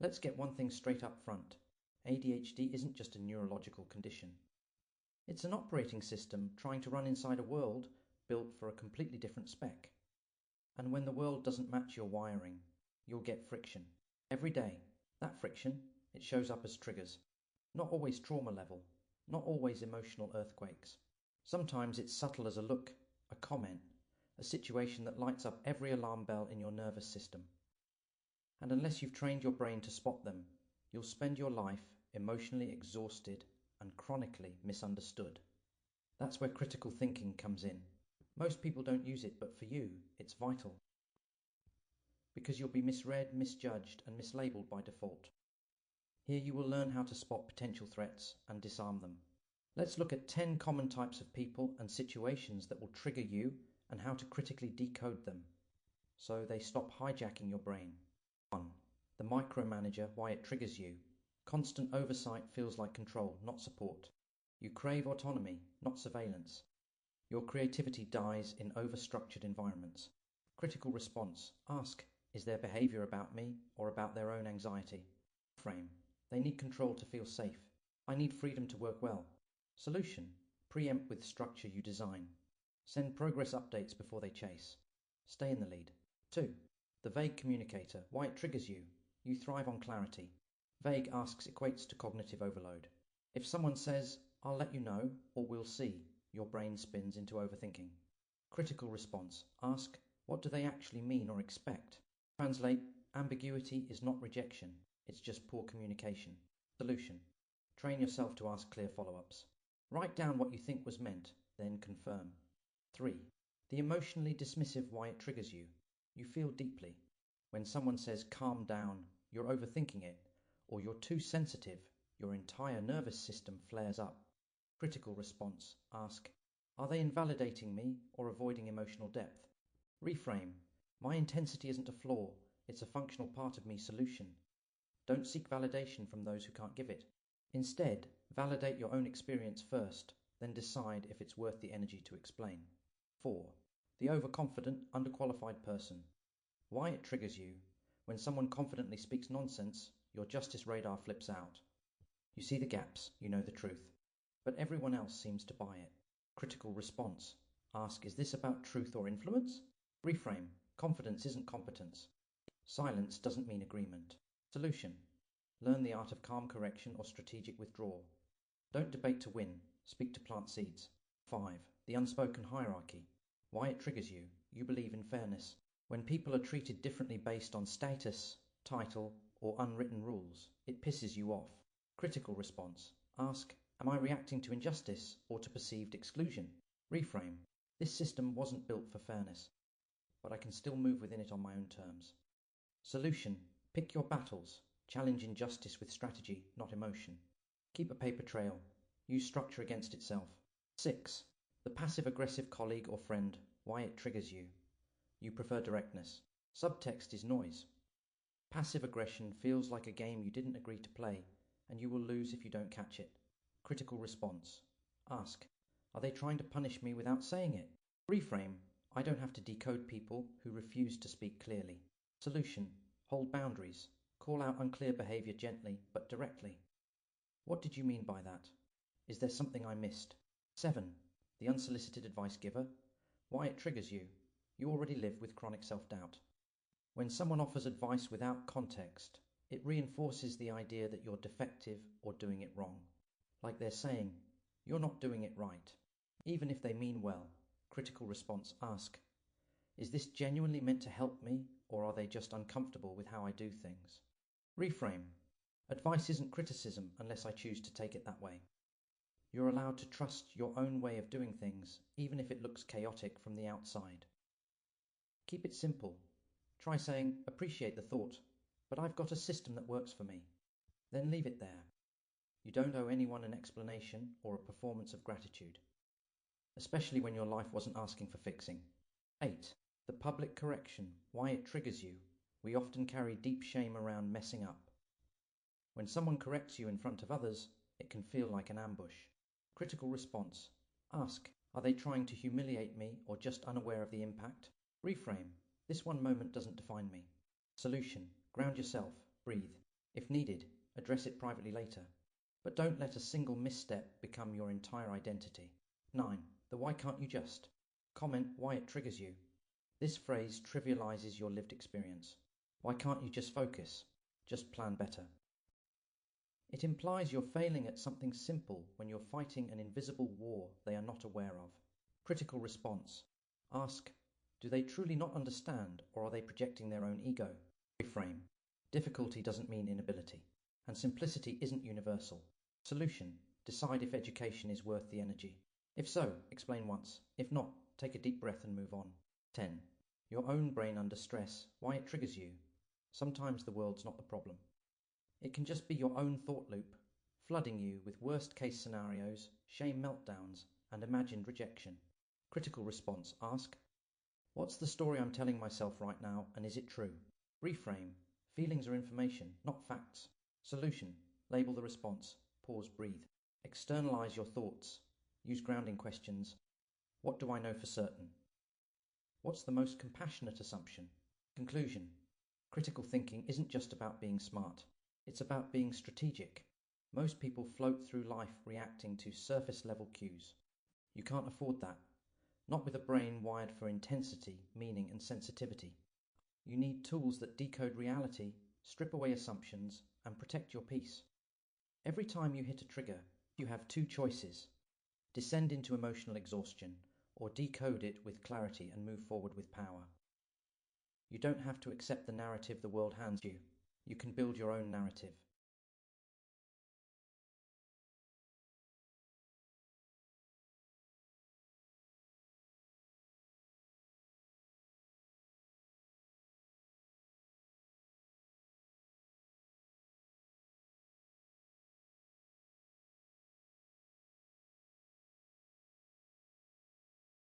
Let's get one thing straight up front. ADHD isn't just a neurological condition. It's an operating system trying to run inside a world built for a completely different spec. And when the world doesn't match your wiring, you'll get friction. Every day, that friction, it shows up as triggers. Not always trauma level, not always emotional earthquakes. Sometimes it's subtle as a look, a comment, a situation that lights up every alarm bell in your nervous system. And unless you've trained your brain to spot them, you'll spend your life emotionally exhausted and chronically misunderstood. That's where critical thinking comes in. Most people don't use it, but for you, it's vital. Because you'll be misread, misjudged, and mislabeled by default. Here you will learn how to spot potential threats and disarm them. Let's look at 10 common types of people and situations that will trigger you and how to critically decode them so they stop hijacking your brain. 1. The micromanager, why it triggers you. Constant oversight feels like control, not support. You crave autonomy, not surveillance. Your creativity dies in overstructured environments. Critical response. Ask, is their behavior about me or about their own anxiety? Frame. They need control to feel safe. I need freedom to work well. Solution. Preempt with structure you design. Send progress updates before they chase. Stay in the lead. 2. The vague communicator, why it triggers you. You thrive on clarity. Vague asks equates to cognitive overload. If someone says, I'll let you know, or we'll see, your brain spins into overthinking. Critical response. Ask, what do they actually mean or expect? Translate, ambiguity is not rejection, it's just poor communication. Solution. Train yourself to ask clear follow-ups. Write down what you think was meant, then confirm. 3. The emotionally dismissive, why it triggers you. You feel deeply. When someone says calm down, you're overthinking it, or you're too sensitive, your entire nervous system flares up. Critical response. Ask, are they invalidating me or avoiding emotional depth? Reframe, my intensity isn't a flaw, it's a functional part of me. Solution. Don't seek validation from those who can't give it. Instead, validate your own experience first, then decide if it's worth the energy to explain. 4. The overconfident, underqualified person. Why it triggers you. When someone confidently speaks nonsense, your justice radar flips out. You see the gaps, you know the truth. But everyone else seems to buy it. Critical response. Ask, is this about truth or influence? Reframe, confidence isn't competence. Silence doesn't mean agreement. Solution. Learn the art of calm correction or strategic withdrawal. Don't debate to win, speak to plant seeds. 5. The unspoken hierarchy. Why it triggers you. You believe in fairness. When people are treated differently based on status, title, or unwritten rules, it pisses you off. Critical response. Ask, am I reacting to injustice or to perceived exclusion? Reframe, this system wasn't built for fairness, but I can still move within it on my own terms. Solution, pick your battles. Challenge injustice with strategy, not emotion. Keep a paper trail. Use structure against itself. 6. The passive-aggressive colleague or friend, why it triggers you. You prefer directness. Subtext is noise. Passive aggression feels like a game you didn't agree to play, and you will lose if you don't catch it. Critical response. Ask, are they trying to punish me without saying it? Reframe, I don't have to decode people who refuse to speak clearly. Solution, hold boundaries. Call out unclear behavior gently but directly. What did you mean by that? Is there something I missed? 7. The Unsolicited Advice-Giver. Why it triggers you. You already live with chronic self-doubt. When someone offers advice without context, it reinforces the idea that you're defective or doing it wrong. Like they're saying, you're not doing it right. Even if they mean well. Critical response. Ask, is this genuinely meant to help me, or are they just uncomfortable with how I do things? Reframe, advice isn't criticism unless I choose to take it that way. You're allowed to trust your own way of doing things, even if it looks chaotic from the outside. Keep it simple. Try saying, appreciate the thought, but I've got a system that works for me. Then leave it there. You don't owe anyone an explanation or a performance of gratitude, especially when your life wasn't asking for fixing. 8. The public correction, why it triggers you. We often carry deep shame around messing up. When someone corrects you in front of others, it can feel like an ambush. Critical response. Ask, are they trying to humiliate me or just unaware of the impact? Reframe, this one moment doesn't define me. Solution, ground yourself, breathe. If needed, address it privately later. But don't let a single misstep become your entire identity. 9. The why can't you just? Comment why it triggers you. This phrase trivializes your lived experience. Why can't you just focus? Just plan better. It implies you're failing at something simple when you're fighting an invisible war they are not aware of. Critical response. Ask, do they truly not understand, or are they projecting their own ego? Reframe. Difficulty doesn't mean inability, and simplicity isn't universal. Solution. Decide if education is worth the energy. If so, explain once. If not, take a deep breath and move on. 10. Your own brain under stress, why it triggers you. Sometimes the world's not the problem. It can just be your own thought loop, flooding you with worst-case scenarios, shame meltdowns, and imagined rejection. Critical response. Ask, what's the story I'm telling myself right now, and is it true? Reframe. Feelings are information, not facts. Solution. Label the response. Pause, breathe. Externalize your thoughts. Use grounding questions. What do I know for certain? What's the most compassionate assumption? Conclusion. Critical thinking isn't just about being smart. It's about being strategic. Most people float through life reacting to surface-level cues. You can't afford that. Not with a brain wired for intensity, meaning, and sensitivity. You need tools that decode reality, strip away assumptions, and protect your peace. Every time you hit a trigger, you have two choices. Descend into emotional exhaustion, or decode it with clarity and move forward with power. You don't have to accept the narrative the world hands you. You can build your own narrative.